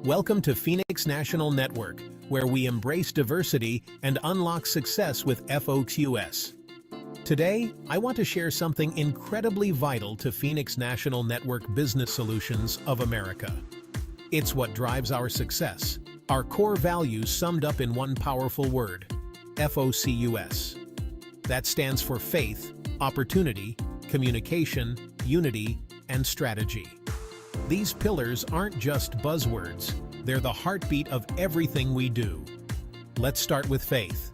Welcome to Phoenix National Network, where we embrace diversity and unlock success with FOQS. Today, I want to share something incredibly vital to Phoenix National Network Business Solutions of America. It's what drives our success, our core values summed up in one powerful word, FOCUS. That stands for faith, opportunity, communication, unity, and strategy. These pillars aren't just buzzwords, they're the heartbeat of everything we do. Let's start with faith.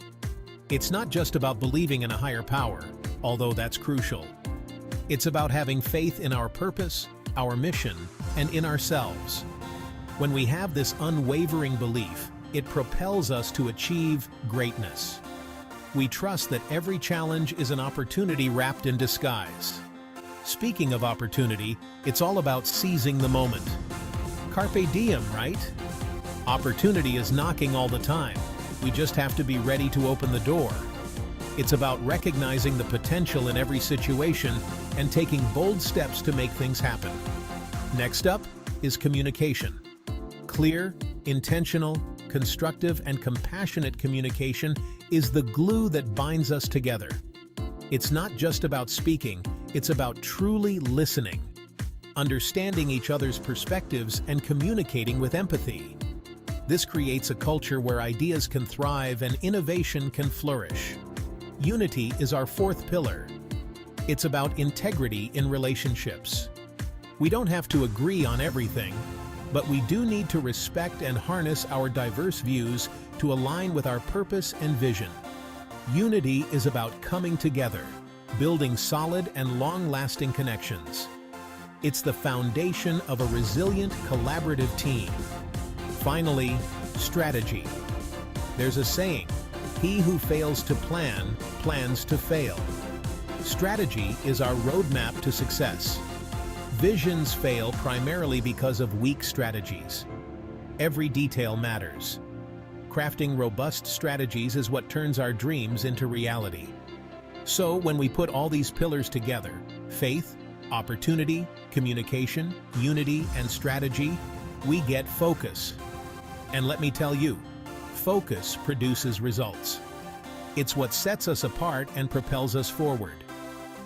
It's not just about believing in a higher power, although that's crucial. It's about having faith in our purpose, our mission, and in ourselves. When we have this unwavering belief, it propels us to achieve greatness. We trust that every challenge is an opportunity wrapped in disguise. Speaking of opportunity, it's all about seizing the moment. Carpe diem, right? Opportunity is knocking all the time. We just have to be ready to open the door. It's about recognizing the potential in every situation and taking bold steps to make things happen. Next up is communication. Clear, intentional, constructive, and compassionate communication is the glue that binds us together. It's not just about speaking, it's about truly listening, understanding each other's perspectives, and communicating with empathy. This creates a culture where ideas can thrive and innovation can flourish. Unity is our fourth pillar. It's about integrity in relationships. We don't have to agree on everything, but we do need to respect and harness our diverse views to align with our purpose and vision. Unity is about coming together, building solid and long-lasting connections. It's the foundation of a resilient, collaborative team. Finally, strategy. There's a saying, "He who fails to plan, plans to fail." Strategy is our roadmap to success. Visions fail primarily because of weak strategies. Every detail matters. Crafting robust strategies is what turns our dreams into reality. So when we put all these pillars together, faith, opportunity, communication, unity, and strategy, we get focus. And let me tell you, focus produces results. It's what sets us apart and propels us forward.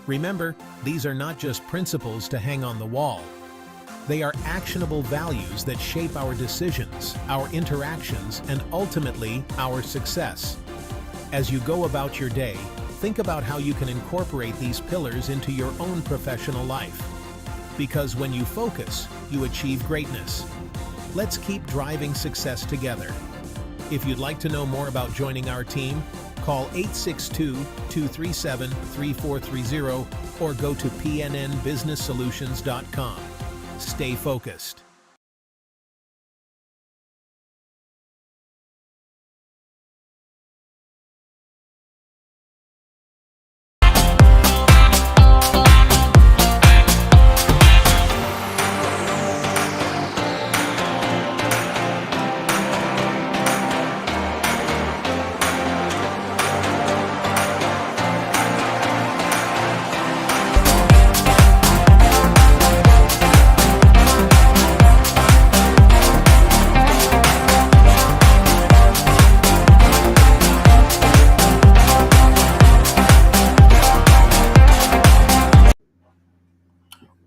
Remember, these are not just principles to hang on the wall. They are actionable values that shape our decisions, our interactions, and ultimately, our success. As you go about your day, think about how you can incorporate these pillars into your own professional life. Because when you focus, you achieve greatness. Let's keep driving success together. If you'd like to know more about joining our team, call 862-237-3430 or go to pnnbusinesssolutions.com. Stay focused.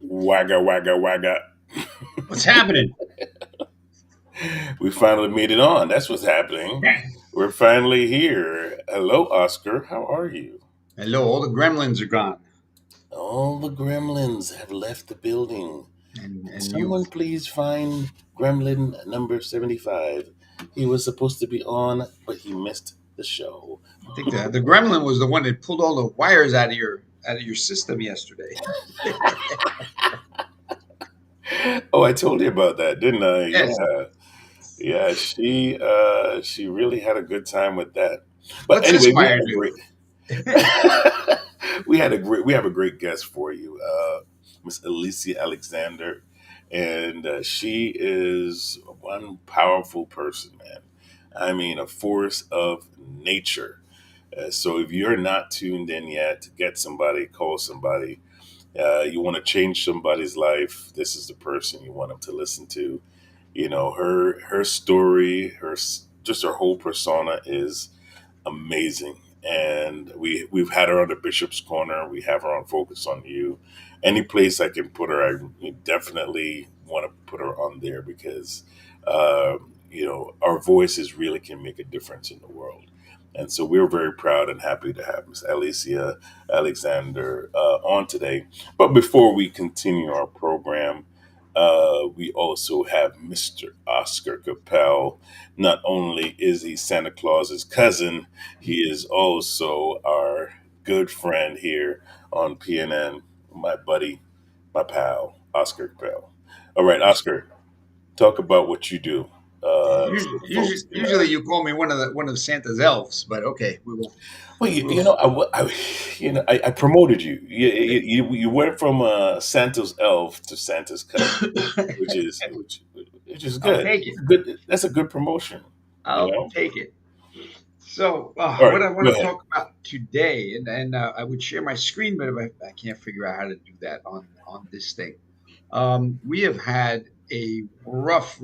Wagga, wagga, wagga. What's happening? We finally made it on. That's what's happening. We're finally here. Hello, Oscar. How are you? Hello, all the gremlins are gone. All the gremlins have left the building. And you. Someone please find gremlin number 75. He was supposed to be on, but he missed the show. I think the gremlin was the one that pulled all the wires out of your system yesterday. Oh, I told you about that, didn't I? Yes. Yeah. She really had a good time with that. But What's this anyway, wire do? we have a great guest for you, Miss Alicia Alexander, and she is one powerful person, man. I mean, a force of nature. So if you're not tuned in yet, get somebody, call somebody, You want to change somebody's life. This is the person you want them to listen to. Her story, just her whole persona is amazing. And we've had her on the Bishop's Corner. We have her on Focus on You. Any place I can put her, I definitely want to put her on there because our voices really can make a difference in the world. And so we're very proud and happy to have Miss Alicia Alexander on today. But before we continue our program, we also have Mr. Oscar Capel. Not only is he Santa Claus's cousin, he is also our good friend here on PNN, my buddy, my pal, Oscar Capel. All right, Oscar, talk about what you do. So Usually, the usually, folks can. usually you call me one of Santa's elves, but okay, we will. Well, We'll I promoted you. You went from Santa's elf to Santa's cousin, which is I'll good. take it. That's a good promotion. You I'll know. take it. So, All what right, I want go to ahead. talk about today, and I would share my screen, but if I can't figure out how to do that on this thing. We have had a rough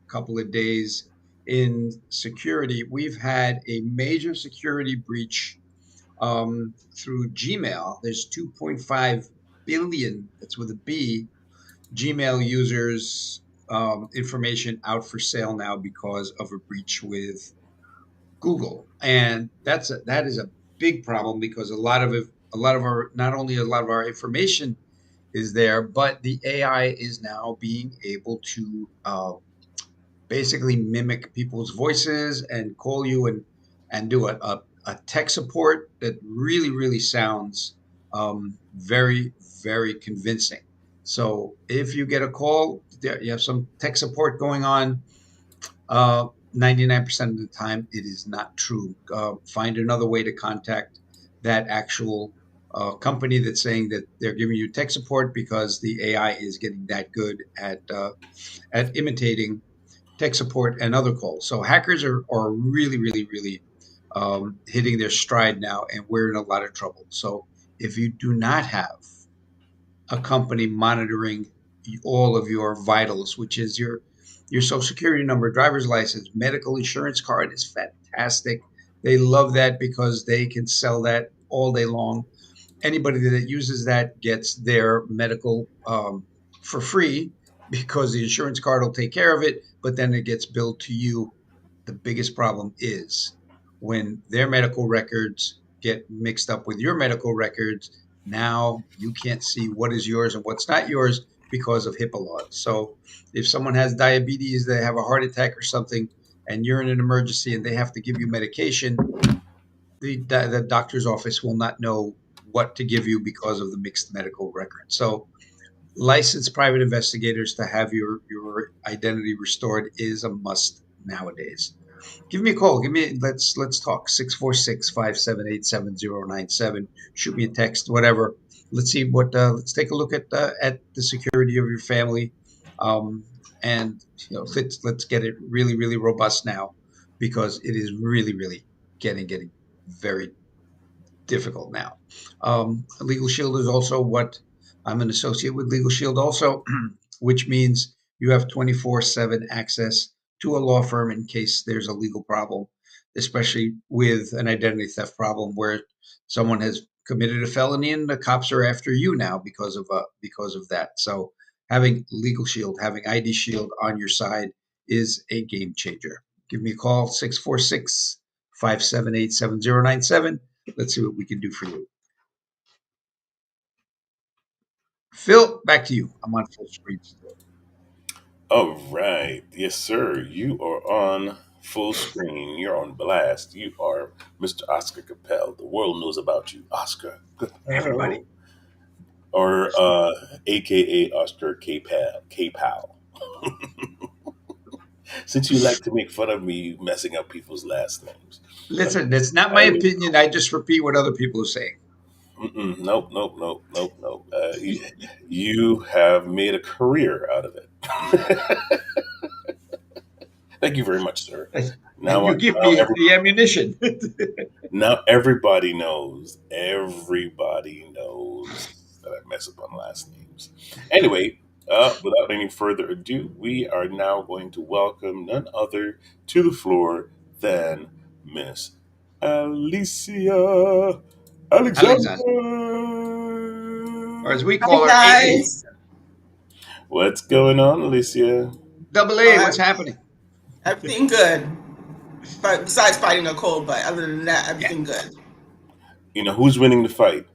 couple of days in security. We've had a major security breach through Gmail. There's 2.5 billion, that's with a B, Gmail users information out for sale now because of a breach with Google, and that is a big problem because a lot of our not only a lot of our information is there, but the AI is now being able to basically mimic people's voices and call you and do a tech support that really sounds very convincing. So if you get a call, you have some tech support going on, 99% of the time, it is not true. Find another way to contact that actual company that's saying that they're giving you tech support because the AI is getting that good at imitating tech support and other calls. So hackers are really hitting their stride now, and we're in a lot of trouble. So if you do not have a company monitoring all of your vitals, which is your social security number, driver's license, medical insurance card is fantastic. They love that because they can sell that all day long. Anybody that uses that gets their medical for free because the insurance card will take care of it, but then it gets billed to you. The biggest problem is when their medical records get mixed up with your medical records. Now you can't see what is yours and what's not yours because of HIPAA laws. So if someone has diabetes, they have a heart attack or something, and you're in an emergency and they have to give you medication, the doctor's office will not know what to give you because of the mixed medical record. So licensed private investigators to have your identity restored is a must nowadays. Give me a call. Let's talk. 646-578-7097. Shoot me a text, whatever. Let's see what let's take a look at the security of your family. Um, and let's get it really robust now because it is really getting very difficult now. Legal Shield is also what I'm an associate with Legal Shield also, which means you have 24/7 access to a law firm in case there's a legal problem, especially with an identity theft problem where someone has committed a felony and the cops are after you now because of that. So having Legal Shield, having ID Shield on your side is a game changer. Give me a call, 646-578-7097. Let's see what we can do for you. Phil, back to you. I'm on full screen still. All right, yes, sir. You are on full screen. You're on blast. You are Mr. Oscar Capel. The world knows about you, Oscar Everybody. Capel, or AKA Oscar K-Pal. K-Pal. Since you like to make fun of me messing up people's last names. Listen, that's not my I will. opinion. I just repeat what other people are saying. Nope. You have made a career out of it. Thank you very much, sir. And Now, you give me the ammunition. now everybody knows. Everybody knows that I mess up on last names. Anyway, without any further ado, we are now going to welcome none other to the floor than Miss Alicia Alexander, or as Alexander. we Hi call her, AA. guys. What's going on, Alicia? Double Oh, A, what's happening? everything good. But besides fighting a cold, but other than that, Yeah, everything good. You know, who's winning the fight?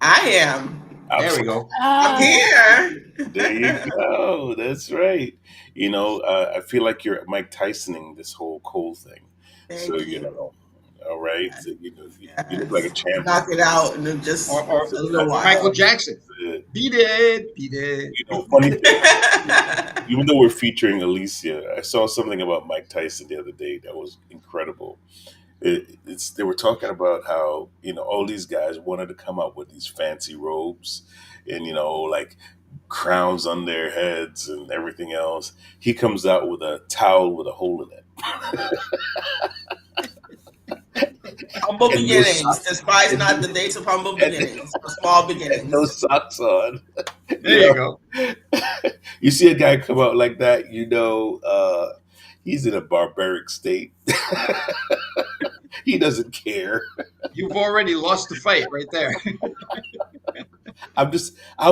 I am. there we Absolutely. go. I'm Ah, here. there you go. That's right. You know, I feel like you're Mike Tysoning this whole cold thing. So, Thank you you. know, all right. So, you look like a Yes. champion. Knock it out in Or, just or, a or little Michael while. Jackson. Beat it, beat it. You know, funny thing, even though we're featuring Alicia, I saw something about Mike Tyson the other day that was incredible. They were talking about how all these guys wanted to come up with these fancy robes and like crowns on their heads and everything else. He comes out with a towel with a hole in it Humble and no beginnings. socks Despise and, not the days of humble and, beginnings. Or small and no beginnings. socks on. There You you know, go. you see a guy come out like that, he's in a barbaric state. He doesn't care. You've already lost the fight right there. I'll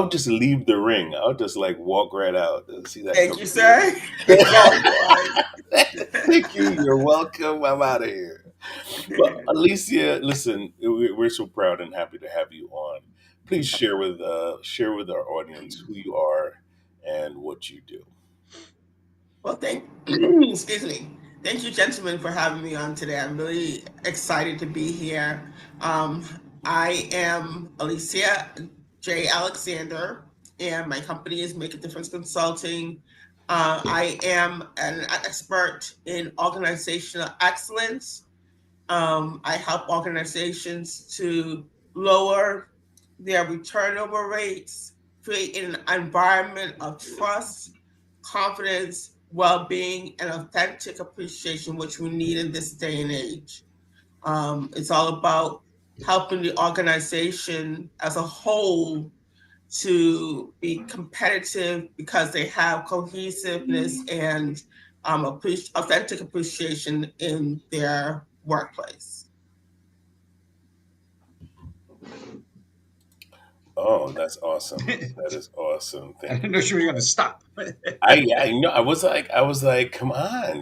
just leave the ring. I'll just like walk right out and see that Thank come you, through. sir. Oh Thank you. You're welcome. I'm out of here. Well, boy. Alicia, listen, we're so proud and happy to have you on. Please share with our audience who you are and what you do. Well, excuse me. Thank you, gentlemen, for having me on today. I'm really excited to be here. Um, I am Alicia J. Alexander, and my company is Make a Difference Consulting. I am an expert in organizational excellence. I help organizations to lower their turnover rates, create an environment of trust, confidence, well being, and authentic appreciation, which we need in this day and age. It's all about helping the organization as a whole to be competitive because they have cohesiveness and authentic appreciation in their workplace. Oh, that's awesome. I That is awesome. Thank didn't you know so she was going to much. stop. I know. I was like, come on,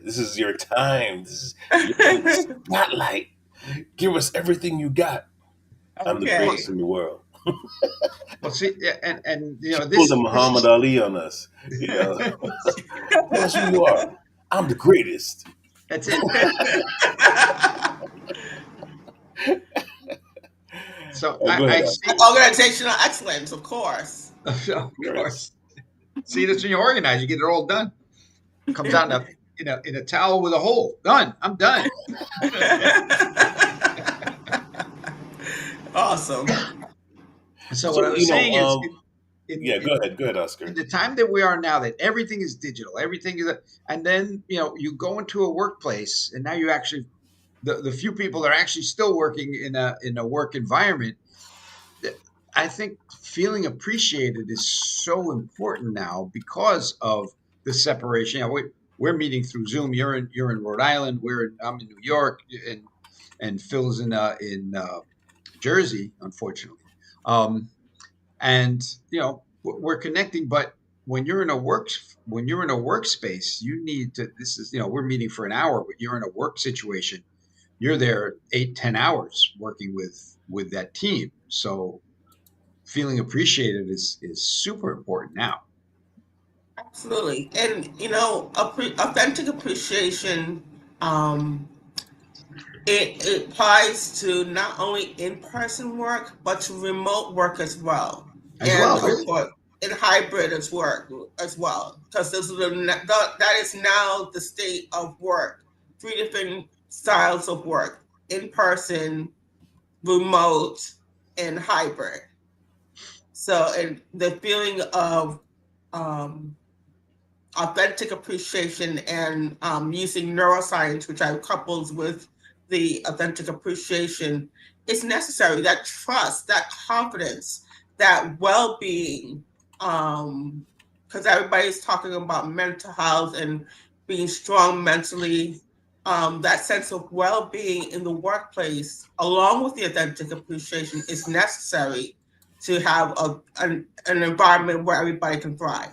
this is your time. You're in the spotlight. Give us everything you got. I'm the Well, Okay. greatest in the world. well, see, yeah, and She pulled a this Muhammad is Ali on us. You know, tell us who you are. I'm the greatest. that's it. So Go ahead, I Oscar. see. Organizational excellence, of course. Of Yes. course. See, that's when you organize, you get it all done. Comes out in a towel with a hole. Done. I'm done. Awesome. So what I So was saying is, in yeah. in Go ahead, in Oscar. the time that we are now, that everything is digital, everything is, and then you go into a workplace, and now you actually the few people that are actually still working in a work environment. I think feeling appreciated is so important now because of the separation. We're meeting through Zoom. You're in Rhode Island. I'm in New York, and Phil's in Jersey, unfortunately. Um, and we're connecting, but when you're in a workspace, you need to. This is we're meeting for an hour, but you're in a work situation. You're there 8-10 hours working with that team. So feeling appreciated is super important now. Absolutely. And, authentic appreciation, um, it applies to not only in-person work, but to remote work as well. As And well, of really. course, in hybrid as work as well. Because that is now the state of work. Three different styles of work: in person, remote, and hybrid. So, and the feeling of um, authentic appreciation and using neuroscience, which I couples with the authentic appreciation, it's necessary. That trust, that confidence, that well-being, because everybody's talking about mental health and being strong mentally. That sense of well-being in the workplace, along with the authentic appreciation, is necessary to have an environment where everybody can thrive.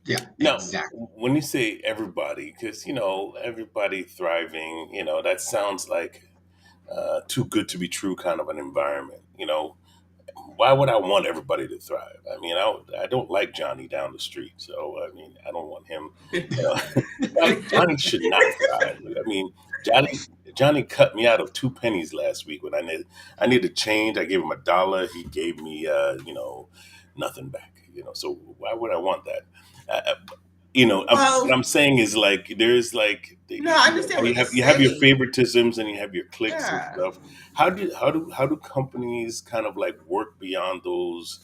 Yeah, Now, exactly. when you say everybody, because everybody thriving, that sounds like too good to be true kind of an environment. Why would I want everybody to thrive? I mean, I don't like Johnny down the street, so I mean, I don't want him. You know, Johnny should not thrive. I mean, Johnny cut me out of 2 pennies last week when I needed change. I gave him $1. He gave me nothing back. So why would I want that? Uh, what Well, I'm saying is like there's like no, I understand what you're you have your saying. favoritisms and you have your cliques and Yeah. stuff. How do companies kind of like work beyond those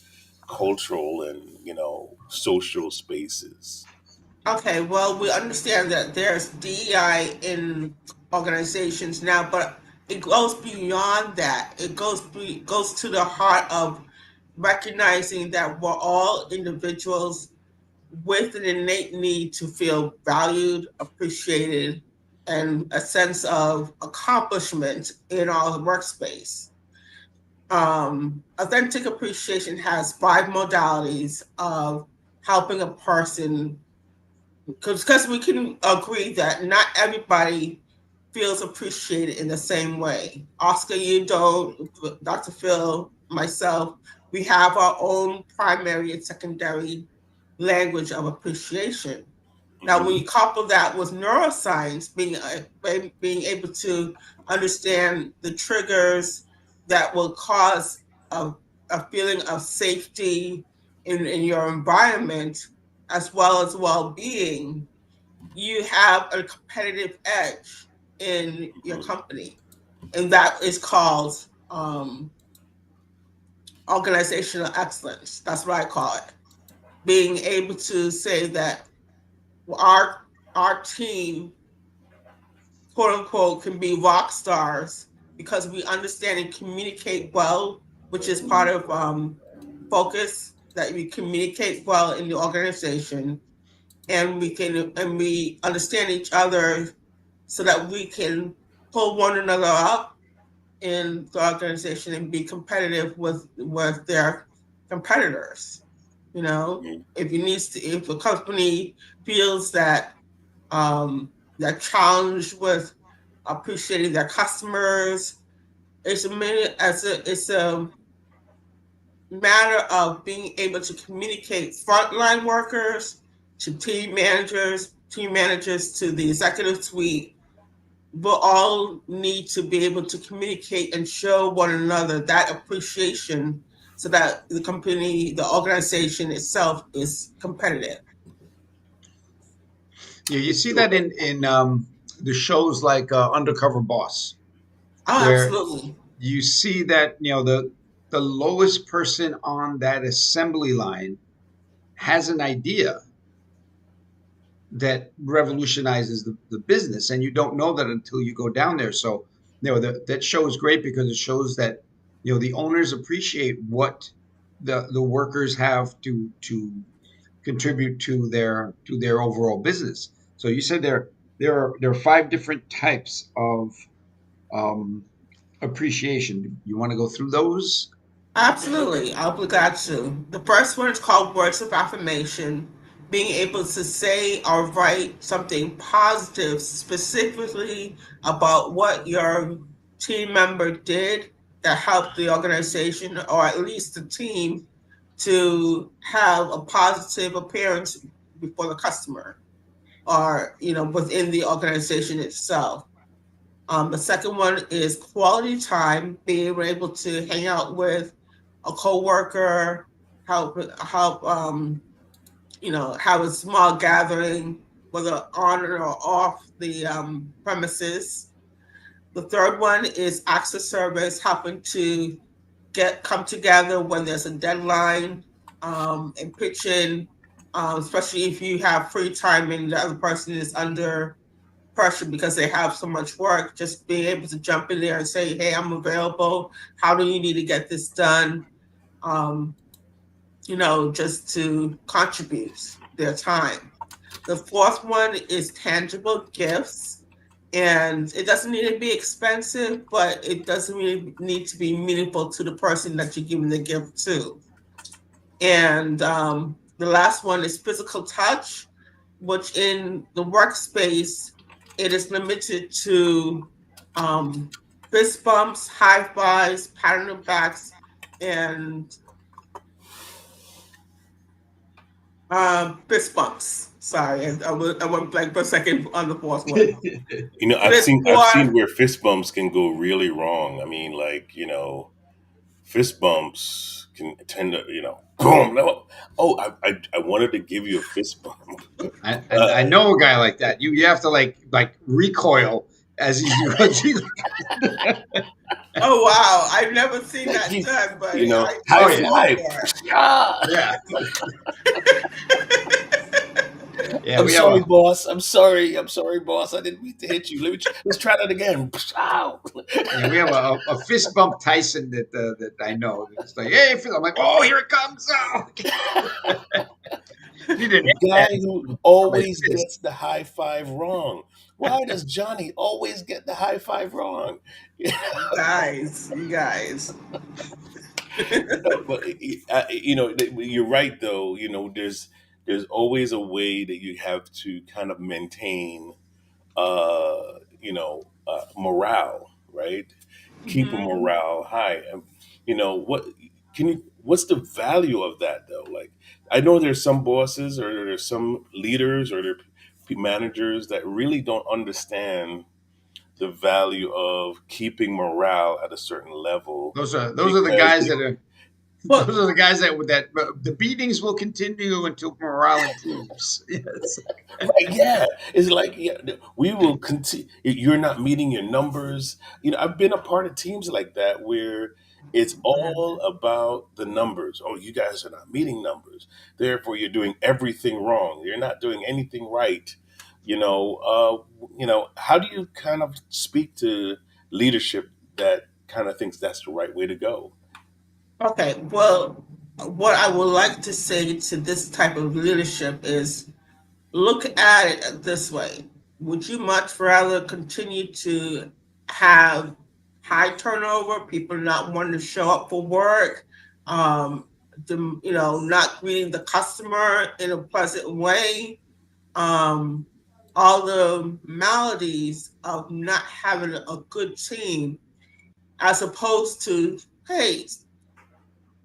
cultural and social spaces? Okay, well, we understand that there's DEI in organizations now, but it goes beyond that. It goes to the heart of recognizing that we're all individuals with an innate need to feel valued, appreciated, and a sense of accomplishment in our workspace. Authentic appreciation has five modalities of helping a person, because we can agree that not everybody feels appreciated in the same way. Oscar, you don't, Dr. Phil, myself, we have our own primary and secondary language of appreciation. Now, when Hmm. you couple that with neuroscience, being able to understand the triggers that will cause a feeling of safety in your environment, as well as well-being, you have a competitive edge in your Hmm. company, and that is called organizational excellence. That's what I call it. Being able to say that our our team, quote unquote, can be rock stars because we understand and communicate well, which is part of focus, that we communicate well in the organization, and we understand each other so that we can pull one another up in the organization and be competitive with their competitors. You know, Hmm. if a company feels that they're challenged with appreciating their customers, it's a matter of being able to communicate frontline workers to team managers to the executive suite. We'll all need to be able to communicate and show one another that appreciation so that the company, the organization itself is competitive. Yeah, you see So, that in the shows like Undercover Boss, Oh, where absolutely. you see that the lowest person on that assembly line has an idea that revolutionizes the business, and you don't know that until you go down there. So that show is great because it shows that the owners appreciate what the workers have to contribute to their overall business. So you said there are five different types of um, appreciation. You want to go through those? Absolutely, I'll be glad to. The first one is called words of affirmation, being able to say or write something positive specifically about what your team member did that helped the organization or at least the team to have a positive appearance before the customer or within the organization itself. The second one is quality time, being able to hang out with a coworker, help have a small gathering, whether on or off the premises. The third one is acts of service, helping to come together when there's a deadline, and pitch in, especially if you have free time and the other person is under pressure because they have so much work, just being able to jump in there and say, hey, I'm available. How do you need to get this done? Um, just to contribute their time. The fourth one is tangible gifts. And it doesn't need to be expensive, but it doesn't really need to be meaningful to the person that you're giving the gift to. And the last one is physical touch, which in the workspace, it is limited to um, fist bumps, high fives, pat on the backs, and fist bumps. Sorry, I went blank for a second on the fourth one. You know, But I've it's seen I've more, seen where fist bumps can go really wrong. I mean, like, fist bumps can tend to, boom. No, oh, I wanted to give you a fist bump. I know a guy like that. You have to like recoil as he's oh wow, I've never seen that you, done, but I high oh would yeah, go five. for Yeah. yeah, yeah. I'm We have sorry, a boss. I'm sorry. I'm sorry, boss. I didn't mean to hit you. Let's try that again. Ow. yeah, we have a fist bump Tyson that I know. It's like, hey, I'm like, oh, here it comes. Oh, need an The guy airbag who on my always gets fist. the high five wrong. Why does Johnny always get the high five wrong? you guys. But you're right though. There's always a way that you have to kind of maintain morale, right? Keep a Mhm. morale high. And what what's the value of that though? Like, I know there's some bosses or there's some leaders or there managers that really don't understand the value of keeping morale at a certain level Those are the because guys that are Well, those are the guys that the beatings will continue until morale improves. Yes. right, yeah. It's like, yeah, we will continue. You're not meeting your numbers. I've been a part of teams like that where it's all about the numbers. Oh, you guys are not meeting numbers. Therefore, you're doing everything wrong. You're not doing anything right. How do you kind of speak to leadership that kind of thinks that's the right way to go? okay. Well, what I would like to say to this type of leadership is look at it this way. Would you much rather continue to have high turnover, people not wanting to show up for work, not greeting the customer in a pleasant way, um, all the maladies of not having a good team, as opposed to, hey,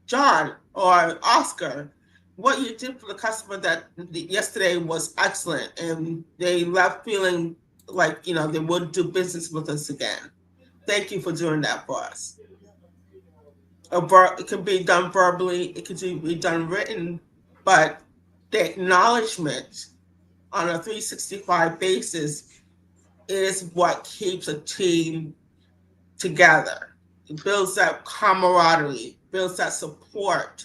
John or Oscar, what you did for the customer that yesterday was excellent, and they left feeling like they would do business with us again. Thank you for doing that for us. It can be done verbally, it can be done written, but the acknowledgement on a 365 basis is what keeps a team together. It builds that camaraderie, builds that support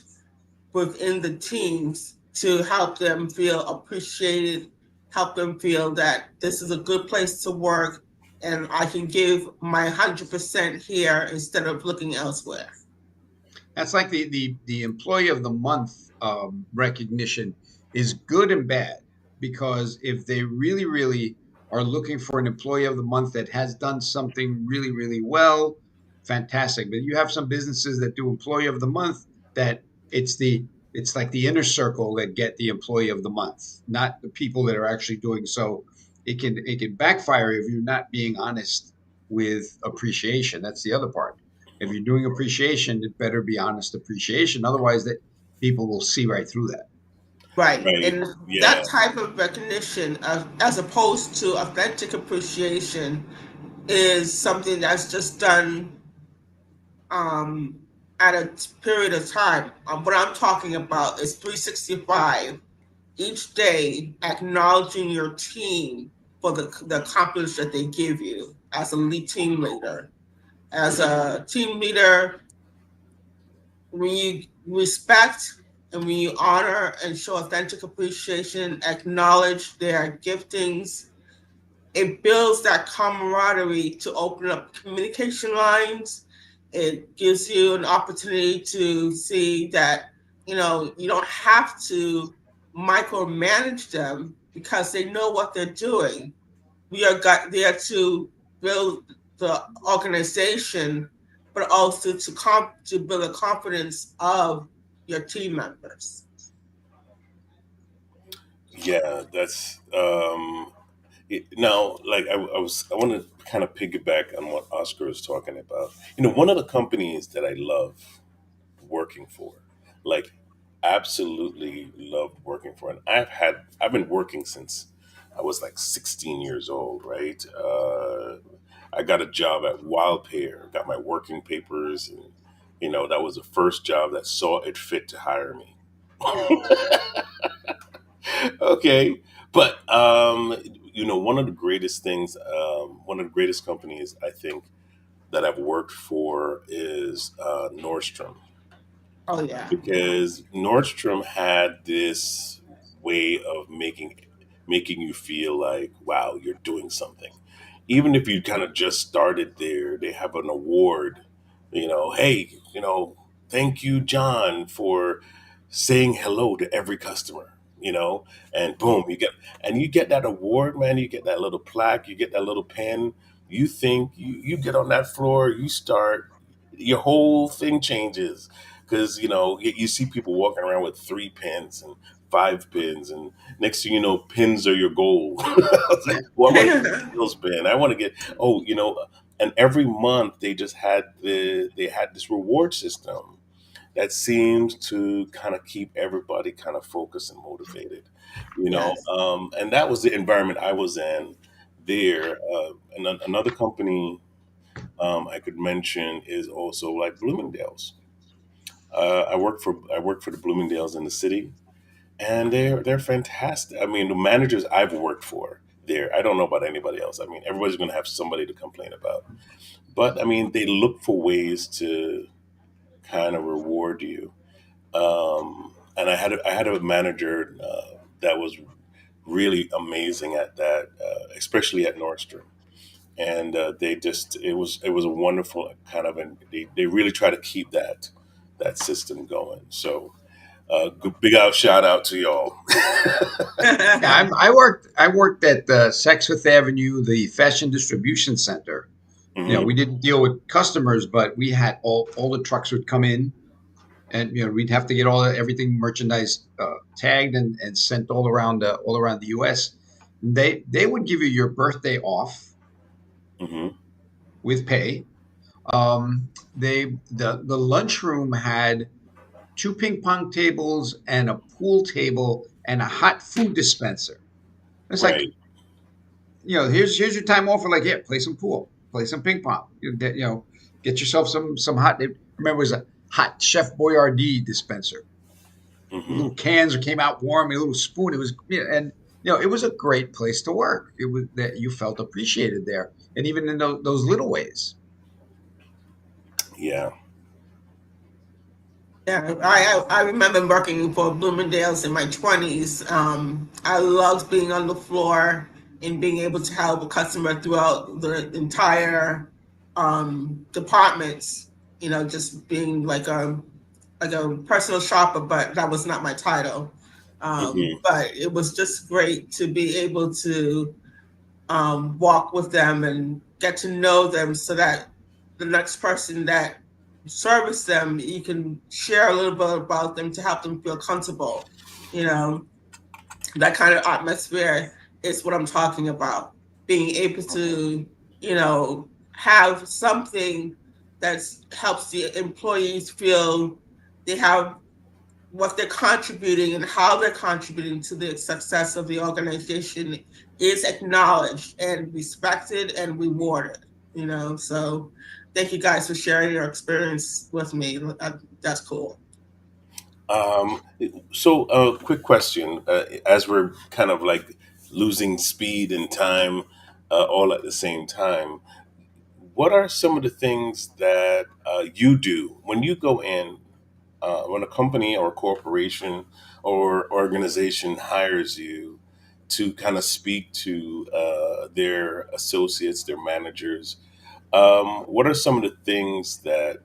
within the teams to help them feel appreciated, help them feel that this is a good place to work and I can give my 100% here instead of looking elsewhere. That's like the employee of the month recognition is good and bad because if they really are looking for an employee of the month that has done something really well, fantastic. But you have some businesses that do employee of the month that it's the it's like the inner circle that get the employee of the month, not the people that are actually doing so. It can backfire if you're not being honest with appreciation. That's the other part. If you're doing appreciation, it better be honest appreciation. Otherwise, that people will see right through that. Right. Right. And Yeah. that type of recognition, as opposed to authentic appreciation, is something that's just done um, at a period of time. What I'm talking about is 365, each day acknowledging your team for the accomplishments that they give you as a lead team leader. As a team leader, when you respect and when you honor and show authentic appreciation, acknowledge their giftings, it builds that camaraderie to open up communication lines. It gives you an opportunity to see that, you don't have to micromanage them because they know what they're doing. We are got there to build the organization, but also to build the confidence of your team members. Yeah, that's now, like I want to kind of piggyback on what Oscar is talking about. One of the companies that I love working for, like absolutely loved working for, and I've been working since I was like 16 years old, right? I got a job at Wild Pear, got my working papers, and that was the first job that saw it fit to hire me. Okay, but one of the greatest things, one of the greatest companies I think that I've worked for is Nordstrom, Oh yeah. because Nordstrom had this way of making you feel like, wow, you're doing something. Even if you kind of just started there, they have an award. Hey, thank you, John, for saying hello to every customer. And boom, you get that award, man. You get that little plaque, you get that little pen. You think you get on that floor, you start, your whole thing changes, because you see people walking around with 3 pins and 5 pins, and next thing you know, pins are your goal. I was like, Yeah. well, I want to get a sales pin. I want to get, and every month they had this reward system that seems to kind of keep everybody kind of focused and motivated. Yes. And that was the environment I was in there. And another company I could mention is also like Bloomingdale's. I work for the Bloomingdale's in the city, and they're fantastic. I mean, the managers I've worked for there, I don't know about anybody else. I mean, everybody's going to have somebody to complain about, but I mean, they look for ways to kind of reward you. And I had a manager that was really amazing at that, especially at Nordstrom. And it was a wonderful kind of, and they really try to keep that system going. So big out shout out to y'all. Yeah, I worked at Sex Fifth Avenue, the Fashion Distribution Center. Hmm. We didn't deal with customers, but we had all the trucks would come in, and we'd have to get everything merchandise tagged and sent all around the U.S. They would give you your birthday off Hmm. with pay. The lunchroom had two ping pong tables and a pool table and a hot food dispenser. It's like, Right. here's your time off. For like, yeah, play some pool, play some ping pong. Get yourself some hot. Remember, it was a hot Chef Boyardee dispenser. Hmm. Little cans that came out warm, a little spoon. It was, and it was a great place to work. It was that you felt appreciated there, and even in those little ways. Yeah. Yeah, I remember working for Bloomingdale's in my 20s. I loved being on the floor and being able to help a customer throughout the entire departments. Just being like a personal shopper, but that was not my title. Hmm. But it was just great to be able to walk with them and get to know them so that the next person that service them, you can share a little bit about them to help them feel comfortable. You know, that kind of atmosphere is what I'm talking about. Being able to, have something that helps the employees feel they have what they're contributing and how they're contributing to the success of the organization is acknowledged and respected and rewarded. So thank you guys for sharing your experience with me. That's cool. Um, so, quick question: as we're kind of like losing speed and time, all at the same time, what are some of the things that you do when you go in, when a company or corporation or organization hires you to kind of speak to their associates, their managers, what are some of the things that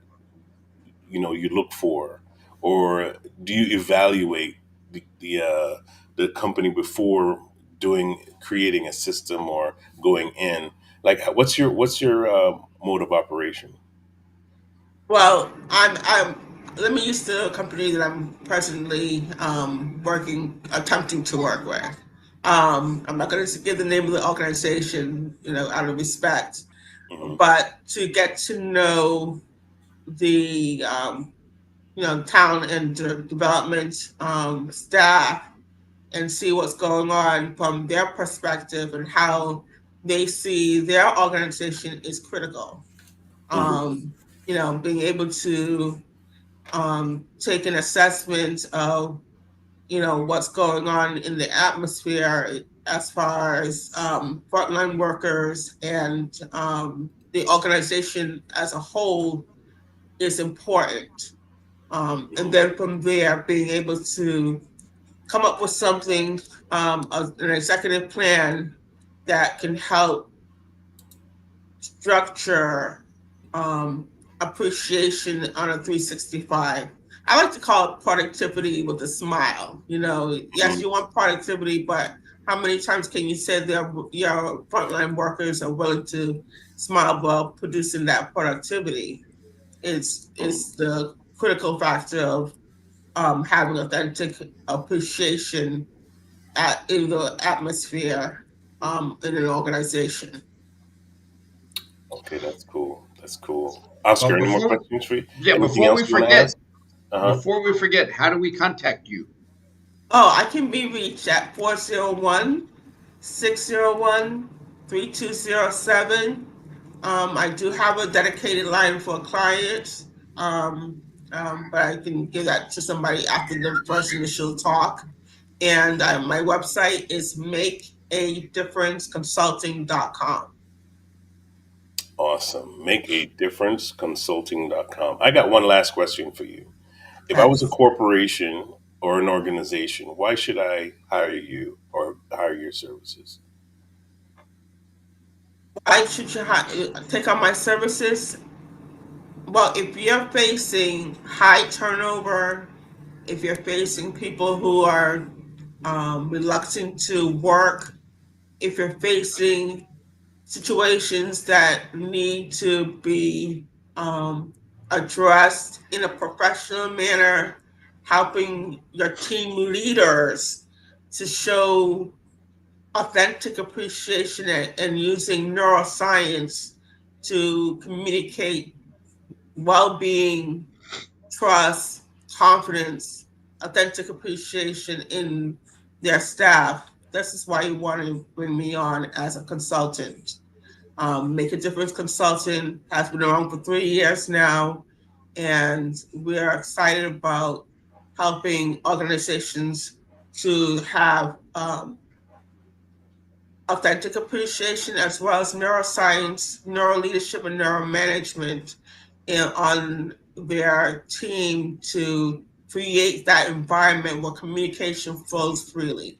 you look for, or do you evaluate the company before doing creating a system or going in? Like, what's your mode of operation? Well, I'm let me use the company that I'm presently attempting to work with. I'm not going to give the name of the organization, out of respect, Hmm. but to get to know the talent and development staff and see what's going on from their perspective and how they see their organization is critical. Hmm. Being able to take an assessment of what's going on in the atmosphere as far as frontline workers and the organization as a whole is important. And then from there, being able to come up with something, an executive plan that can help structure appreciation on a 365. I like to call it productivity with a smile. Yes, Hmm. you want productivity, but how many times can you say that your frontline workers are willing to smile while producing that productivity? It's the critical factor of having authentic appreciation in the atmosphere in an organization. Okay, that's cool. That's cool. Well, Oscar, any more questions for you? Anything before else we you want to forget, ask? Uh-huh. how do we contact you? Oh, I can be reached at 401-601-3207. I do have a dedicated line for clients, but I can give that to somebody after the first initial talk. And my website is makeadifferenceconsulting.com. Awesome. Make a difference consulting.com. I got one last question for you. If I was a Yes. corporation or an organization, why should I hire you or hire your services? Why should you take on my services? Well, if you're facing high turnover, if you're facing people who are reluctant to work, if you're facing situations that need to be um, addressed in a professional manner, helping your team leaders to show authentic appreciation and using neuroscience to communicate well-being, trust, confidence, authentic appreciation in their staff. This is why you want to bring me on as a consultant. Make a Difference Consultant has been around for 3 years now, and we're excited about helping organizations to have authentic appreciation as well as neuroscience, neuro leadership, and neuromanagement on their team to create that environment where communication flows freely.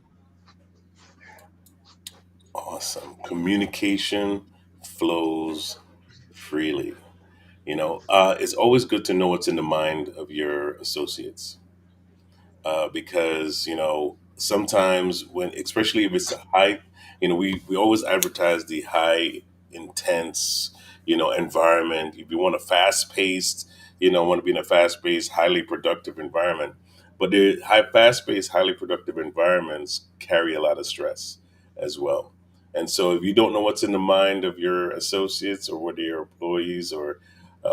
Awesome. Communication flows freely. It's always good to know what's in the mind of your associates, because sometimes when, especially if it's a high, we always advertise the high intense environment. If you want a fast paced, want to be in a fast paced, highly productive environment, but the fast paced, highly productive environments carry a lot of stress as well. And so if you don't know what's in the mind of your associates, or whether your employees or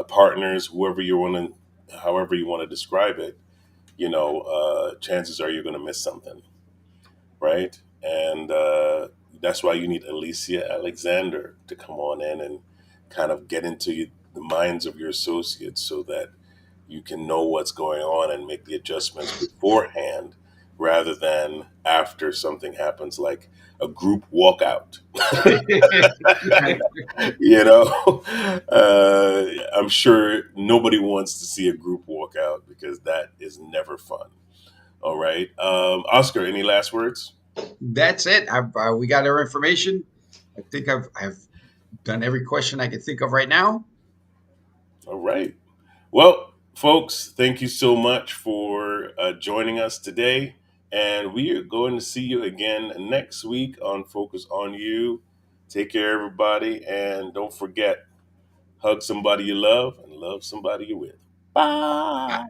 partners, whoever you want to, however you want to describe it, chances are you're going to miss something, right? And that's why you need Alicia Alexander to come on in and kind of get into the minds of your associates, so that you can know what's going on and make the adjustments beforehand rather than after something happens, like a group walkout. you know, I'm sure nobody wants to see a group walkout, because that is never fun. All right. Oscar, any last words? That's it. We got our information. I think I've done every question I can think of right now. All right. Well, folks, thank you so much for joining us today. And we are going to see you again next week on Focus on You. Take care, everybody. And don't forget, hug somebody you love and love somebody you're with. Bye.